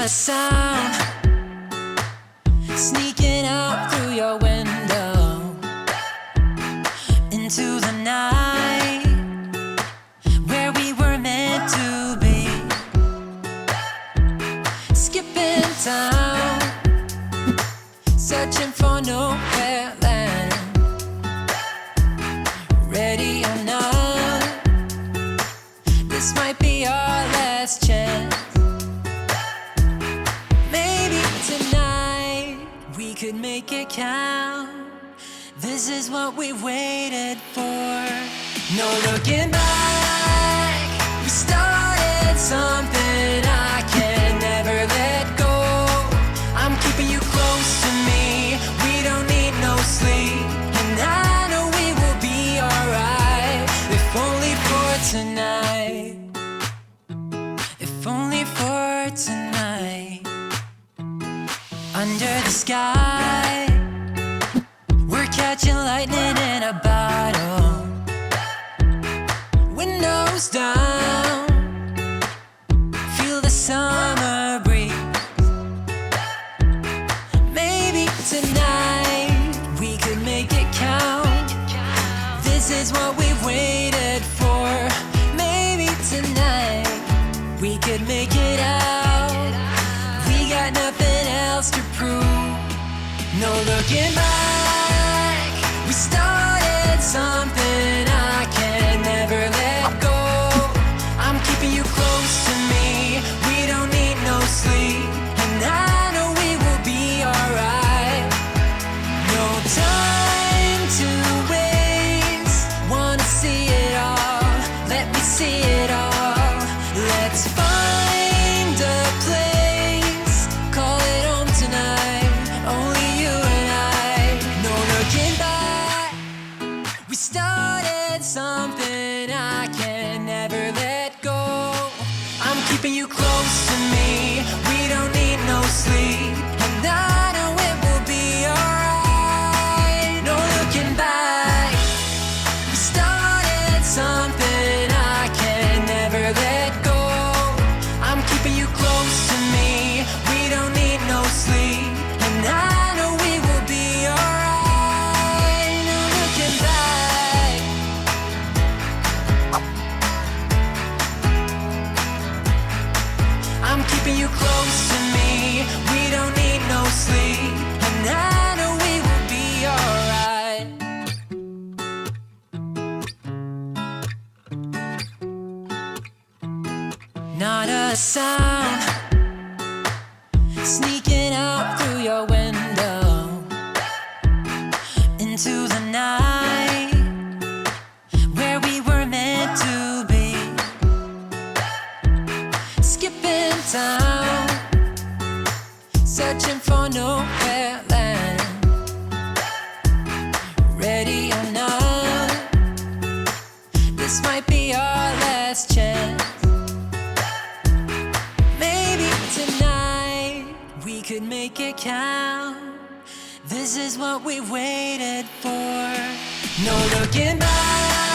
a sound sneaking out through your window into the night where we were meant to be. Skipping town, searching for nowhere land. Ready or not, this might be our last chance. Maybe tonight we could make it count. This is what we waited for. No looking back, we started something I can never let go. I'm keeping you close to me, we don't need no sleep. And I know we will be alright, if only for tonight. If only for tonight. Under the sky, we're catching lightning in a bottle. Windows down, feel the summer breeze. Maybe tonight we could make it count. This is what we've waited for. Maybe tonight we could make it out. We got nothing else to prove. No looking back, we started something I can never let go. I'm keeping you close to me, we don't need no sleep. And I know we will be alright. No time to waste, wanna see it all, let me see it all. Let's find a place, call it home tonight, only you and I. No looking back, we started something I can never let go. I'm keeping you close to me, we don't need no sleep. And I know it will be alright. No looking back, we started something I can never let go. I'm keeping you close to me, we don't need no sleep. And I know we will be alright. No looking back. I'm keeping you close to me, we don't need no sleep. And I know we will be alright. Not a sound sneaking out through your window into the night where we were meant to be. Skipping town, searching for nowhere land. Ready or not, this might be our last chance. Maybe tonight we could make it count. This is what we waited for. No looking back,